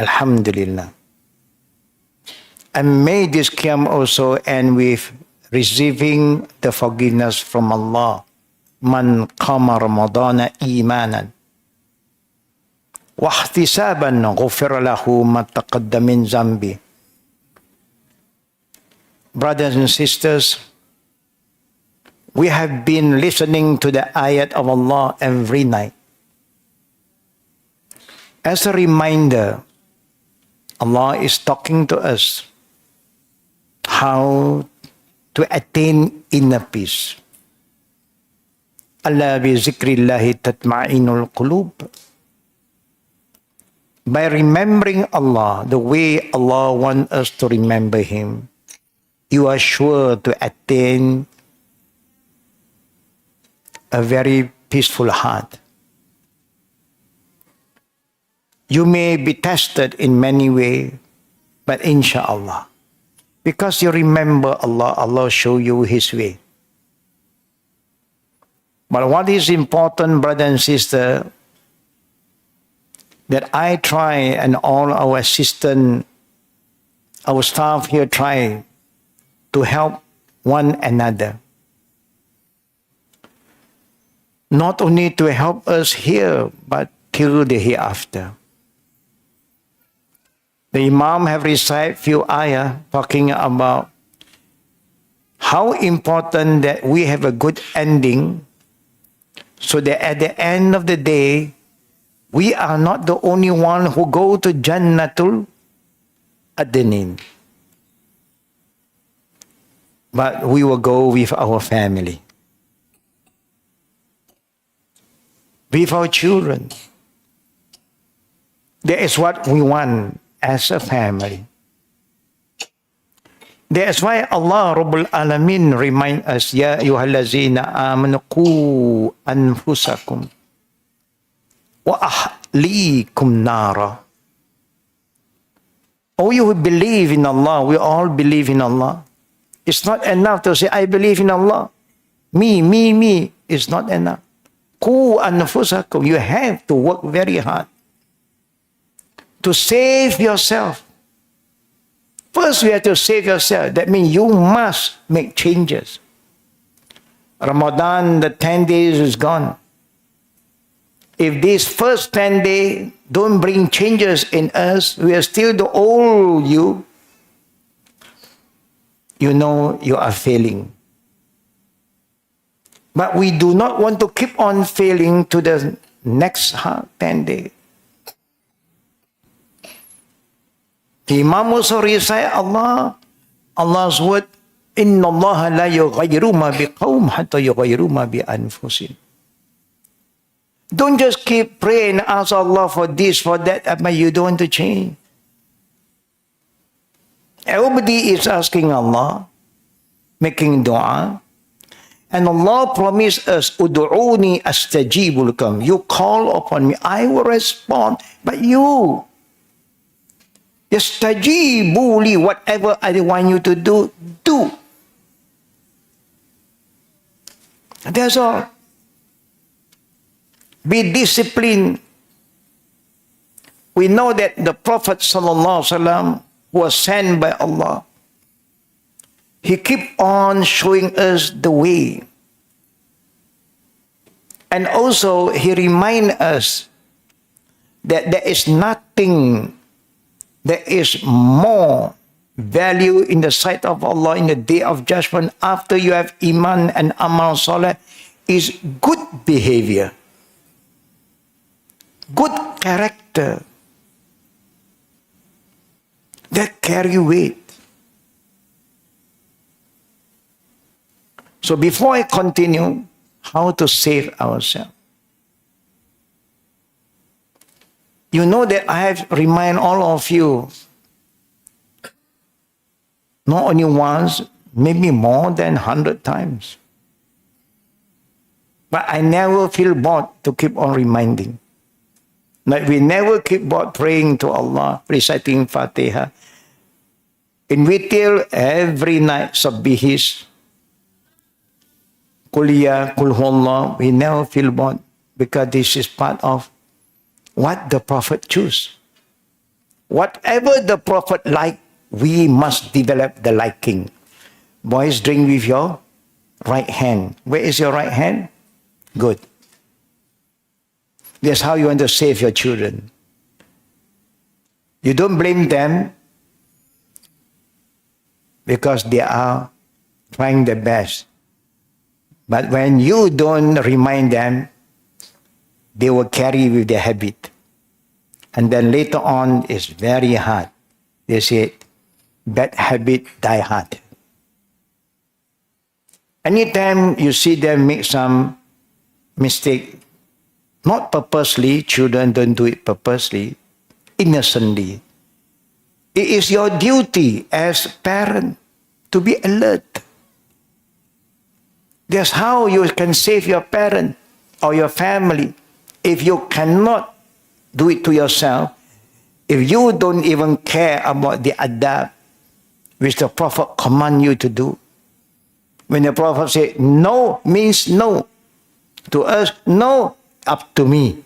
Alhamdulillah. And may this Qiyam also end with receiving the forgiveness from Allah. Man qama Ramadana imanan wahtisaban ghufira lahu ma taqaddama min zambi. Brothers and sisters, we have been listening to the ayat of Allah every night. As a reminder, Allah is talking to us how to attain inner peace. Allah bi zikrillahi tatma'inul qulub. By remembering Allah the way Allah wants us to remember Him, you are sure to attain a very peaceful heart. You may be tested in many ways, but inshallah, because you remember Allah, Allah show you His way. But what is important, brother and sister, that I try and all our assistant, our staff here try to help one another. Not only to help us here, but till the hereafter. The Imam have recited few ayah talking about how important that we have a good ending, so that at the end of the day, we are not the only one who go to Jannatul Adnin, but we will go with our family, with our children. That is what we want as a family. That's why Allah Rabbul Alamin remind us, Ya ayyuhallazina amanu qu anfusakum wa ahlikum nara. Oh, you who believe in Allah, we all believe in Allah. It's not enough to say, I believe in Allah. Me. It's not enough. Qu anfusakum. You have to work very hard to save yourself. First, you have to save yourself. That means you must make changes. Ramadan, the 10 days is gone. If these first 10 days don't bring changes in us, we are still the old you. You know you are failing. But we do not want to keep on failing to the next 10 days. The Imam also recite Allah's word, Inna Allah la yughayyiru ma biqawm hatta yughayyiru ma bi anfusihim. Don't just keep praying, ask Allah for this, for that, but you don't want to change. Everybody is asking Allah, making dua, and Allah promised us, Udu'uni astajibu lakum. You call upon me, I will respond, but you yastajibu li, whatever I want you to do, do. That's all. Be disciplined. We know that the Prophet ﷺ was sent by Allah. He keep on showing us the way. And also, he remind us that there is nothing that is more value in the sight of Allah in the day of judgment after you have iman and amal saleh is good behavior, good character that carry weight. So before I continue, how to save ourselves? You know that I have remind all of you, not only once, maybe more than 100 times. But I never feel bored to keep on reminding. Like we never keep bored praying to Allah, reciting Fatiha. In retail, every night, Sabbihis, Kuliya, Kulhullah, we never feel bored because this is part of what the Prophet chose. Whatever the Prophet liked, we must develop the liking. Boys, drink with your right hand. Where is your right hand? Good. That's how you want to save your children. You don't blame them because they are trying their best. But when you don't remind them, they will carry with their habit. And then later on, it's very hard. They say, bad habit die hard. Anytime you see them make some mistake, not purposely, children don't do it purposely, innocently. It is your duty as parent to be alert. That's how you can save your parent or your family. If you cannot do it to yourself, if you don't even care about the adab which the Prophet command you to do. When the Prophet said, no means no. To us, no, up to me.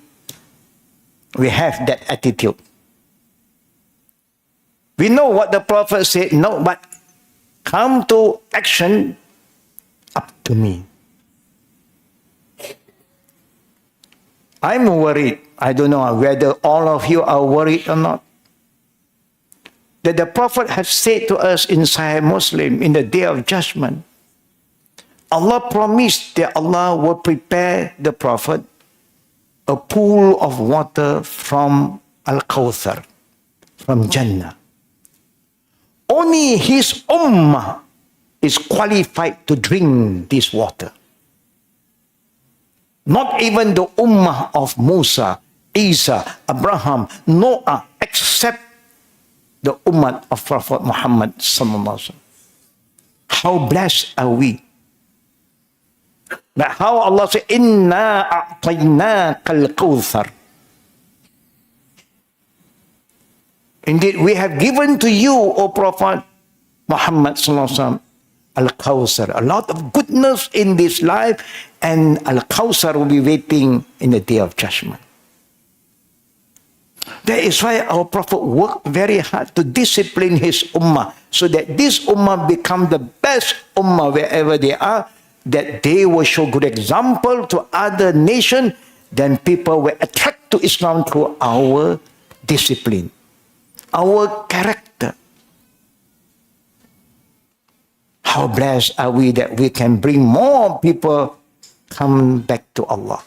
We have that attitude. We know what the Prophet said, no, but come to action, up to me. I'm worried. I don't know whether all of you are worried or not. That the Prophet has said to us in Sahih Muslim in the Day of Judgment, Allah promised that Allah will prepare the Prophet a pool of water from Al-Kawthar, from Jannah. Only his ummah is qualified to drink this water. Not even the ummah of Musa, Isa, Abraham, Noah, except the ummah of Prophet Muhammad sallallahu alaihi wasallam. How blessed are we? But how Allah said, Inna a'tainaka al-kawthar. Indeed, we have given to you, O Prophet Muhammad sallallahu alaihi wasallam, al-kawthar, a lot of goodness in this life, and al-kawthar will be waiting in the Day of Judgment. That is why our Prophet worked very hard to discipline his ummah, so that this ummah become the best ummah wherever they are, that they will show good example to other nations, then people will attract to Islam through our discipline, our character. How blessed are we that we can bring more people come back to Allah.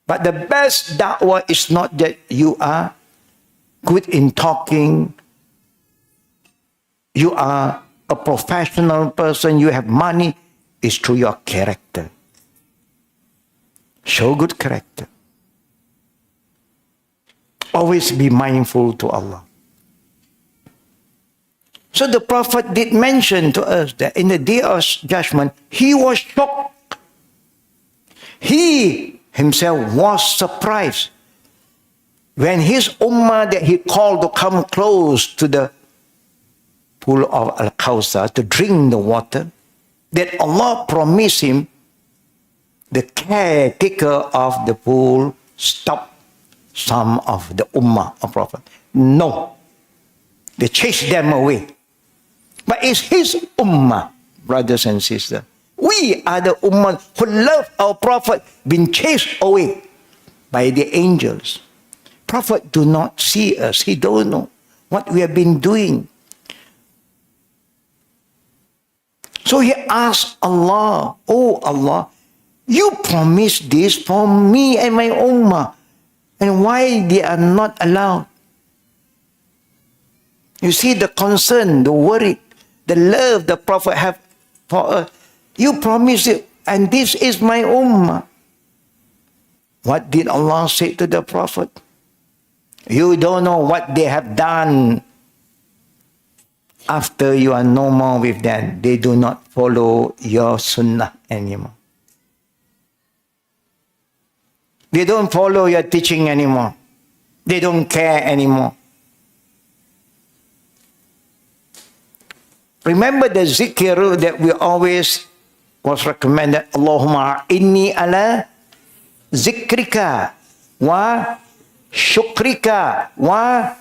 But the best da'wah is not that you are good in talking, you are a professional person, you have money. It's through your character. Show good character. Always be mindful to Allah. So the Prophet did mention to us that in the Day of Judgment, he was shocked. He himself was surprised when his ummah that he called to come close to the pool of Al-Kawthar to drink the water, that Allah promised him, the caretaker of the pool stopped some of the ummah of Prophet. No. They chased them away. But it's his ummah, brothers and sisters. We are the ummah who love our Prophet, been chased away by the angels. Prophet do not see us. He don't know what we have been doing. So he asked Allah, oh Allah, you promised this for me and my ummah, and why they are not allowed? You see the concern, the worry, the love the Prophet have for us. You promised it, and this is my ummah. What did Allah say to the Prophet? You don't know what they have done. After you are no more with them, they do not follow your sunnah anymore. They don't follow your teaching anymore. They don't care anymore. Remember the zikr that we always was recommended, Allahumma inni ala zikrika wa syukrika wa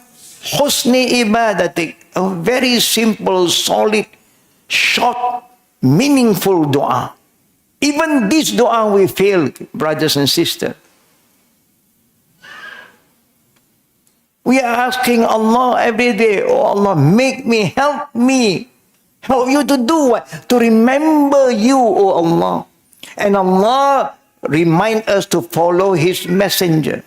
husni ibadatik. A very simple, solid, short, meaningful dua. Even this dua we fail, brothers and sisters. We are asking Allah every day, oh Allah, make me, help me. Help you to do what? To remember you, oh Allah. And Allah remind us to follow His messenger.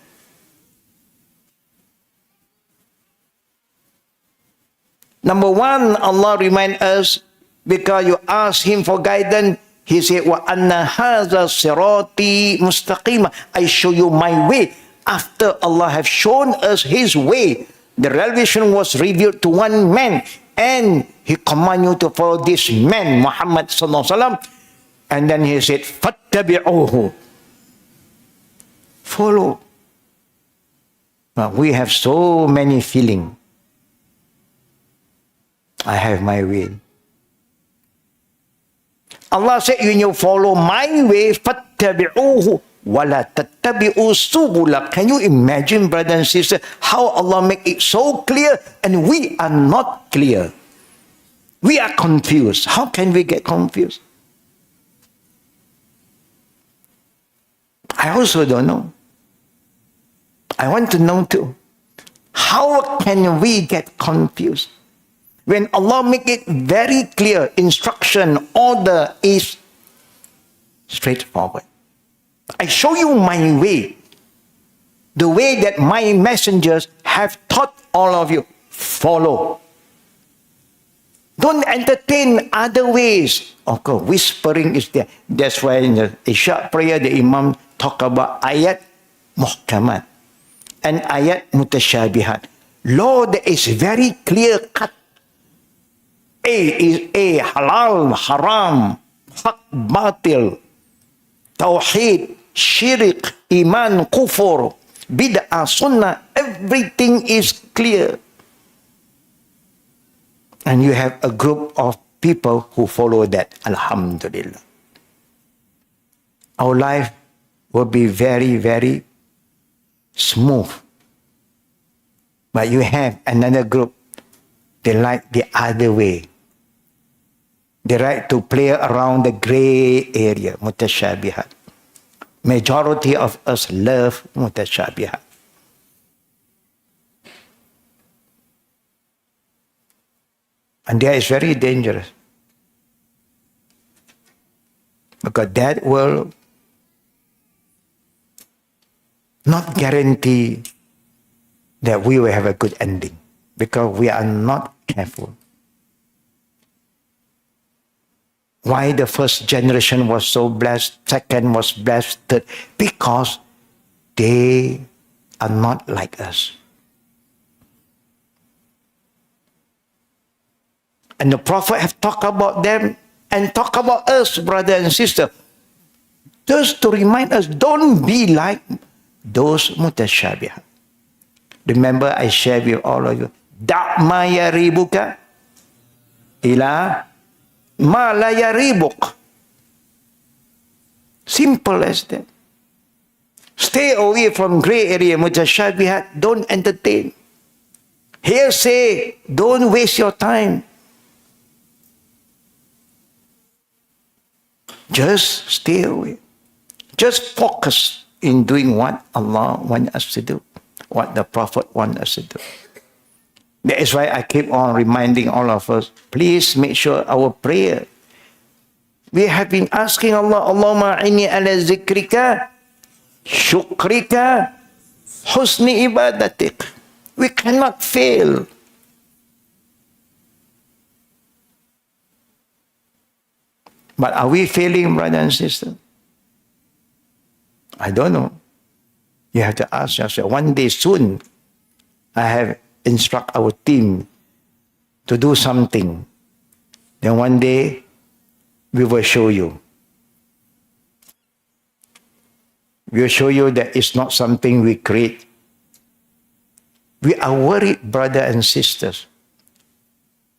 Number one, Allah remind us because you ask Him for guidance. He said, "Wa anna hadza sirati mustaqima." I show you my way. After Allah have shown us His way, the revelation was revealed to one man, and He command you to follow this man, Muhammad sallallahu alaihi wasallam. And then He said, "Fattabi'uhu." Follow. Now, we have so many feelings. I have my way. Allah said, when you follow my way, fattabi'uhu wala tattabi'u subula. Can you imagine, brothers and sisters, how Allah make it so clear and we are not clear? We are confused. How can we get confused? I also don't know. I want to know too. How can we get confused? When Allah make it very clear, instruction, order is straightforward. I show you my way. The way that my messengers have taught all of you. Follow. Don't entertain other ways. Of course, whispering is there. That's why in the Isha prayer, the Imam talk about ayat muhkamat and ayat mutashabihat. Law that is very clear cut. A is A, halal, haram, haq, batil, tawheed, shirik, iman, kufur, bid'ah, sunnah, everything is clear. And you have a group of people who follow that. Alhamdulillah. Our life will be very, very smooth. But you have another group, they like the other way. They like to play around the gray area, mutashabihat. Majority of us love mutashabihat. And that is very dangerous. Because that will not guarantee that we will have a good ending. Because we are not careful. Why the first generation was so blessed, second was blessed, third? Because they are not like us. And the Prophet have talked about them and talk about us, brother and sister. Just to remind us, don't be like those mutashabihat. Remember, I share with all of you. Da' ma yaribuka ila ma la yaribuk. Simple as that. Stay away from gray area, mutashabihat. Don't entertain. Hearsay, don't waste your time. Just stay away. Just focus in doing what Allah wants us to do, what the Prophet wants us to do. That is why I keep on reminding all of us, please make sure our prayer. We have been asking Allah, Allahumma inni ala zikrika, syukrika, husni ibadatik. We cannot fail. But are we failing, brother and sister? I don't know. You have to ask yourself. One day soon, I have instruct our team to do something. Then one day, we will show you. We will show you that it's not something we create. We are worried, brother and sisters.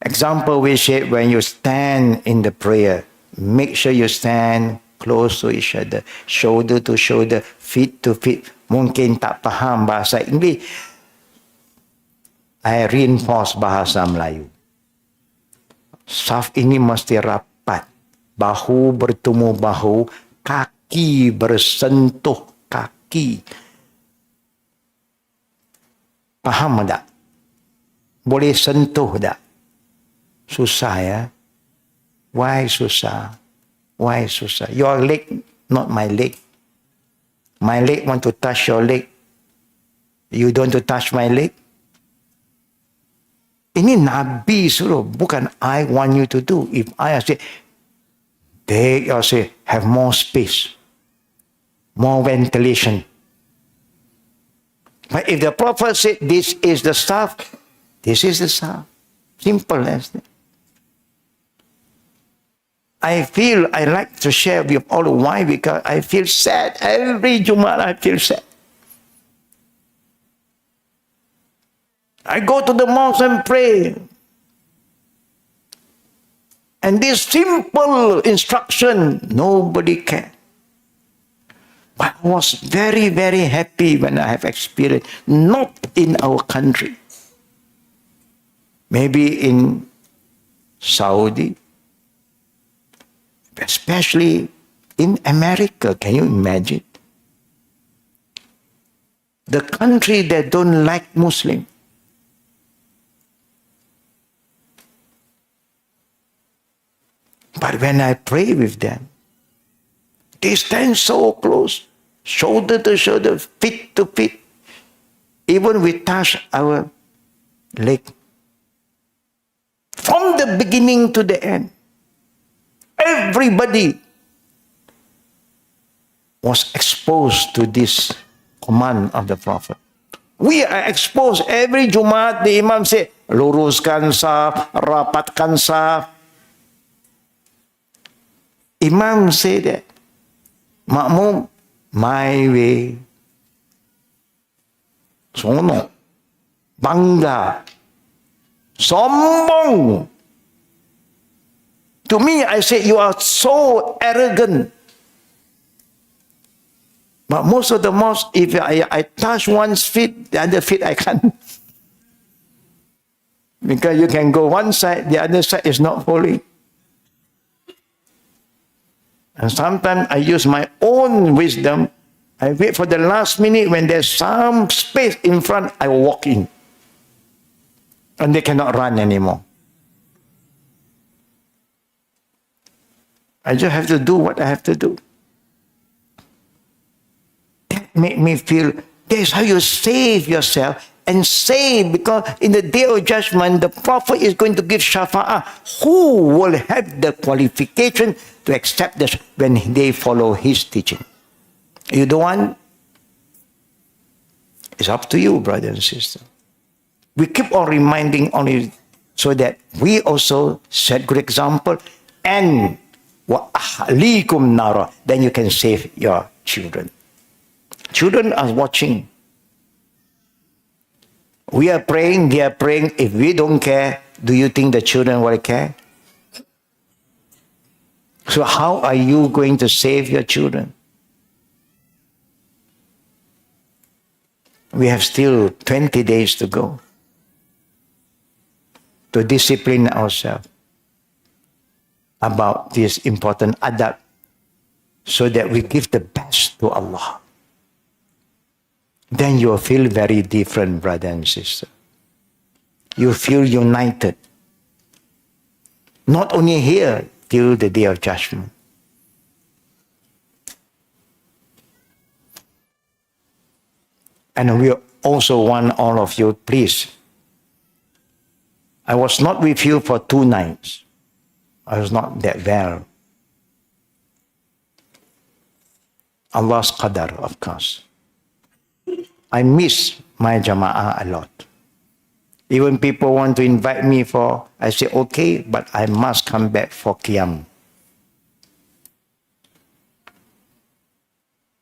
Example, we say when you stand in the prayer, make sure you stand close to each other, shoulder to shoulder, feet to feet. mungkin tak faham bahasa Inggeris, I reinforce bahasa Melayu. Saf ini mesti rapat. Bahu bertemu bahu, kaki bersentuh kaki. Faham tak? Boleh sentuh tak? Susah ya. Why susah? Why susah? Your leg, not my leg. My leg want to touch your leg. You don't want to touch my leg? Ini Nabi suruh, bukan I want you to do. If I say, they say, have more space, more ventilation. But if the Prophet said, this is the stuff, this is the stuff. Simple as that. I feel I like to share with all. Why? Because I feel sad. Every Jumat I feel sad. I go to the mosque and pray. And this simple instruction, nobody can. But I was very, very happy when I have experienced, not in our country. Maybe in Saudi, especially in America. Can you imagine? The country that don't like Muslim. But when I pray with them, they stand so close, shoulder to shoulder, feet to feet. Even we touch our leg. From the beginning to the end, everybody was exposed to this command of the Prophet. We are exposed. Every Jumat, the Imam say, luruskan saf, rapatkan saf. Imam say that, makmum, my way. Sono, bangga, sombong. To me, I say, you are so arrogant. But most of the mosques, if I touch one feet, the other feet I can't. Because you can go one side, the other side is not holy. And sometimes I use my own wisdom. I wait for the last minute when there's some space in front, I walk in. And they cannot run anymore. I just have to do what I have to do. That made me feel, that's how you save yourself and save, because in the day of judgment, the Prophet is going to give shafa'ah. Who will have the qualification to accept this when they follow his teaching? You don't want? It's up to you, brother and sister. We keep on reminding only so that we also set good example, and wa ahlikum nara, then you can save your children. Children are watching. We are praying, they are praying. If we don't care, do you think the children will care? So how are you going to save your children? We have still 20 days to go to discipline ourselves about this important adab, so that we give the best to Allah. Then you'll feel very different, brother and sister. You feel united. Not only here, till the day of judgment. And we also want all of you, please. I was not with you for 2 nights. I was not that well. Allah's qadar, of course. I miss my jama'ah a lot. Even people want to invite me for, I say, okay, but I must come back for Qiyam.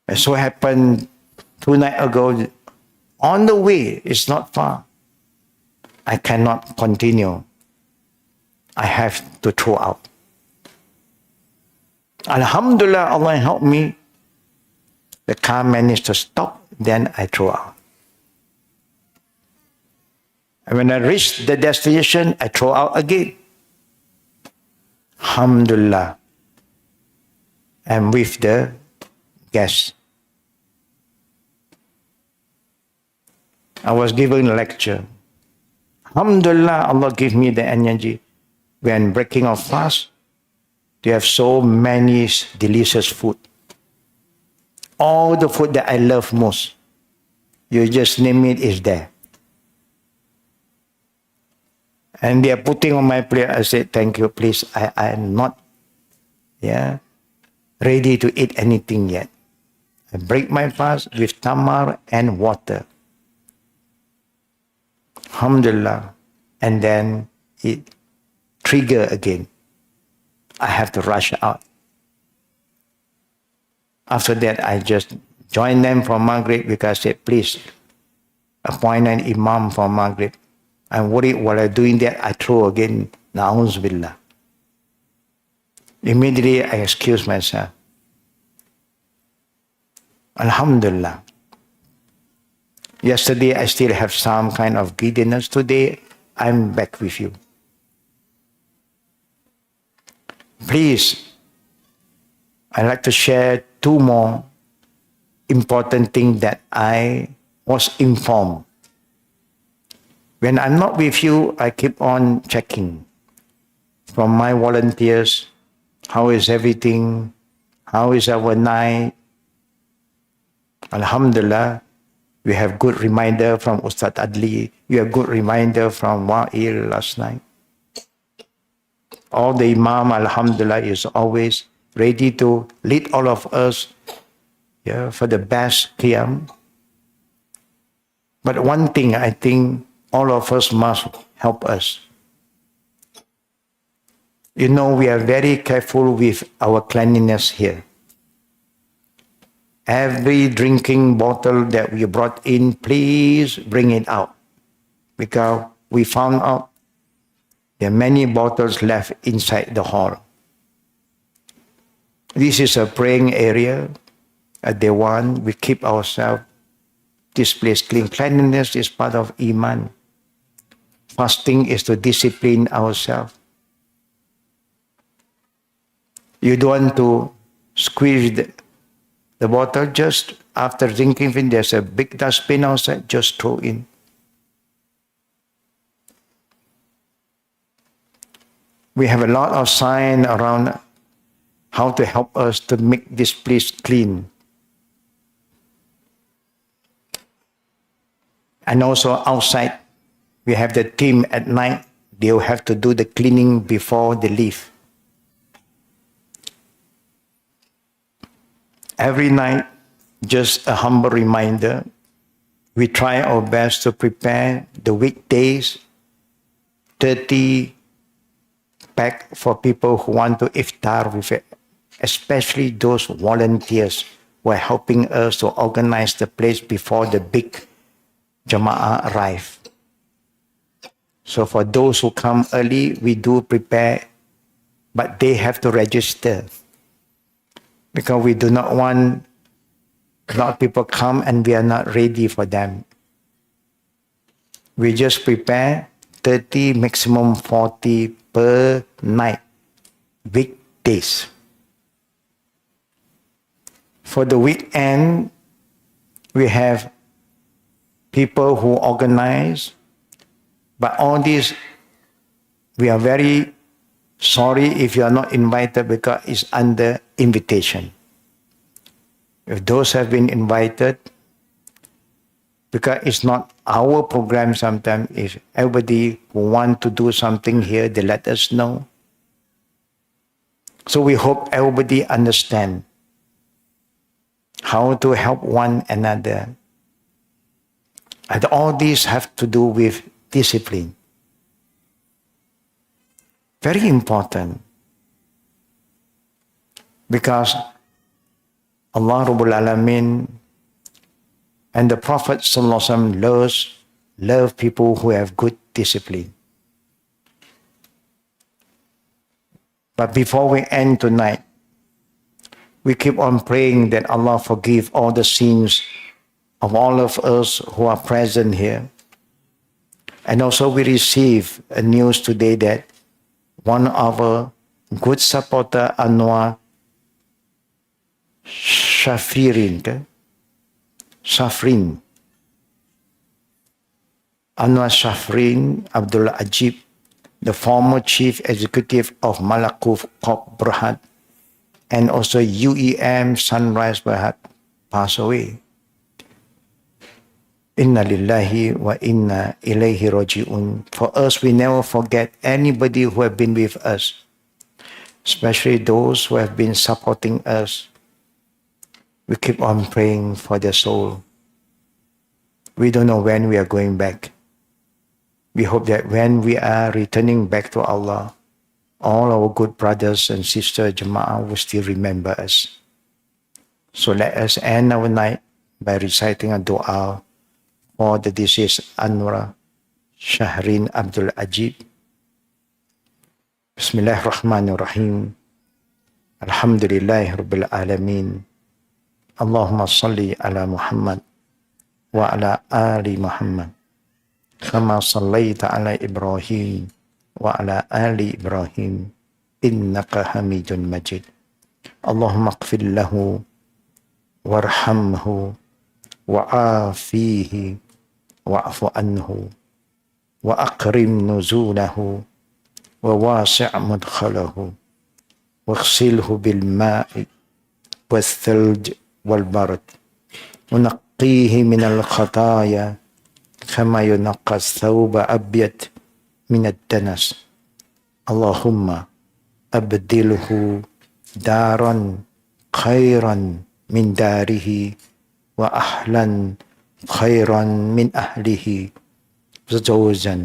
It so happened 2 nights ago, on the way, it's not far. I cannot continue. I have to throw out. Alhamdulillah, Allah helped me. The car managed to stop then I throw out. And when I reach the destination, I throw out again. Alhamdulillah. I'm with the guests. I was given a lecture. Alhamdulillah, Allah gave me the energy. When breaking of fast, they have so many delicious food. All the food that I love most, you just name it, is there. And they are putting on my plate. I said, thank you, please. I am not ready to eat anything yet. I break my fast with tamar and water. Alhamdulillah. And then it trigger again. I have to rush out. After that, I just joined them for Maghrib because I said, please, appoint an imam for Maghrib. I'm worried while I'm doing that, I throw again, na'uz billah. Immediately, I excuse myself. Alhamdulillah. Yesterday, I still have some kind of giddiness. Today, I'm back with you. Please, I'd like to share two more important things that I was informed. When I'm not with you, I keep on checking from my volunteers, how is everything, how is our night. Alhamdulillah, we have good reminder from Ustad Adli, we have good reminder from Wa'il last night. All the Imam, Alhamdulillah, is always ready to lead all of us for the best qiyam. But one thing I think all of us must help us. You know, we are very careful with our cleanliness here. Every drinking bottle that we brought in, please bring it out. Because we found out there are many bottles left inside the hall. This is a praying area. At the one, we keep ourselves, this place clean. Cleanliness is part of Iman. Fasting is to discipline ourselves. You don't want to squeeze the bottle just after drinking. There's a big dustbin outside, just throw in. We have a lot of sign around how to help us to make this place clean. And also outside, we have the team at night. They will have to do the cleaning before they leave. Every night, just a humble reminder, we try our best to prepare the weekdays, 30 pack for people who want to iftar with it, especially those volunteers who are helping us to organize the place before the big Jama'ah arrive. So for those who come early, we do prepare, but they have to register. Because we do not want a lot of people come and we are not ready for them. We just prepare 30, maximum 40 per night, weekdays. For the weekend, we have people who organize, but all this, we are very sorry if you are not invited because it's under invitation. If those have been invited, because it's not our program sometimes, if everybody who want to do something here, they let us know. So we hope everybody understand how to help one another. And all these have to do with discipline. Very important. Because Allah Rabbul Alameen and the Prophet Sallallahu Alaihi Wasallam love people who have good discipline. But before we end tonight, we keep on praying that Allah forgive all the sins of all of us who are present here. And also we receive a news today that one of our good supporter, Anwar Shafrin, Anwar Shafrin Abdul Ajib, the former chief executive of Malakuf Corp Berhad, and also UEM Sunrise Berhad, passed away. Inna lillahi wa inna ilayhi raji'un. For us, we never forget anybody who have been with us, especially those who have been supporting us. We keep on praying for their soul. We don't know when we are going back. We hope that when we are returning back to Allah, all our good brothers and sisters, Jama'ah, will still remember us. So let us end our night by reciting a dua for the deceased Anwar Shahrin Abdul Ajib. Bismillahirrahmanirrahim. Alhamdulillahi Rabbil Alameen. Allahumma salli ala Muhammad wa ala ali Muhammad. Kama sallaita ala Ibrahim wa ala ali Ibrahim. Innaka hamidun majid. Allahumma qfir lahu warhamhu wa'afihi wa'afu anhu wa akrim nuzulahu wa wasi' mudkhalahu waghsilhu bil ma'i والثلج والبرد ونقيه من الخطايا كما ينقى الثوب أبيض من الدنس اللهم أبدله دارا خيرا من داره وأهلا خيرا من أهله وزوجا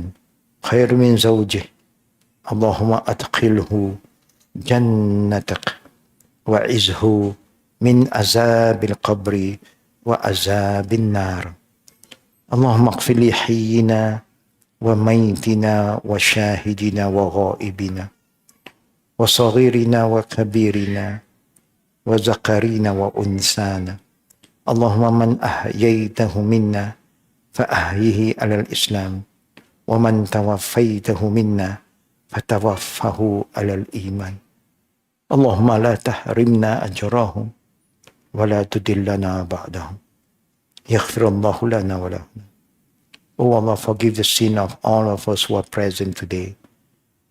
خير من زوجه اللهم أدخله جنتك وعزه من عذاب القبر وعذاب النار اللهم اغفر لحينا وميتنا وشاهدنا وغائبنا وصغيرنا وكبيرنا وذكرنا وأنثانا اللهم من أحييته منا فأحيه على الإسلام ومن توفيته منا فتوفه على الإيمان اللهم لا تحرمنا أجرهم ولا تدلنا بعدهم يغفر الله لنا ولهم. Oh Allah, forgive the sin of all of us who are present today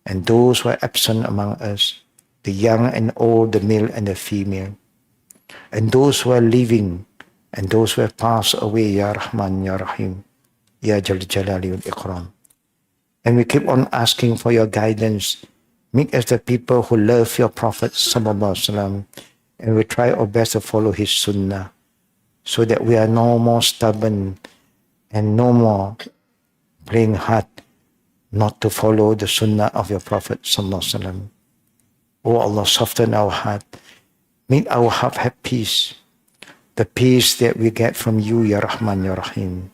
and those who are absent among us, the young and old, the male and the female, and those who are living and those who have passed away, Ya Rahman, Ya Rahim, Ya Jal Jalali wal Ikram. And we keep on asking for your guidance. Make us the people who love your Prophet Sallallahu Alaihi Wasallam, and we try our best to follow his sunnah so that we are no more stubborn and no more playing hard not to follow the sunnah of your Prophet Sallallahu Alaihi Wasallam. Oh Allah, soften our heart. Make our heart have peace. The peace that we get from you, Ya Rahman, Ya Rahim.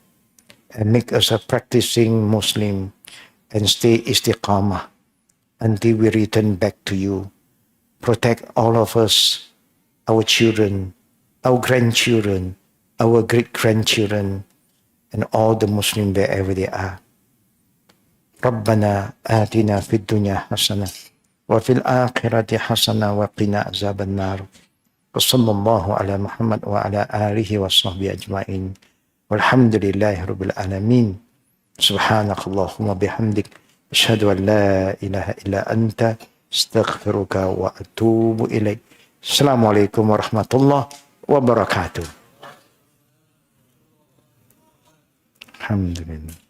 And make us a practicing Muslim and stay istiqamah until we return back to you. Protect all of us, our children, our grandchildren, our great-grandchildren, and all the Muslims wherever they are. ربنا آتنا في الدنيا حسنة وفي الآخرة حسنة وقنا عذاب النار وصلى الله على محمد وعلى آله وصحبه أجمعين والحمد لله رب العالمين سبحانك اللهم وبحمدك أشهد أن لا إله إلا أنت استغفرك وأتوب إليك. السلام عليكم ورحمة الله وبركاته. الحمد لله.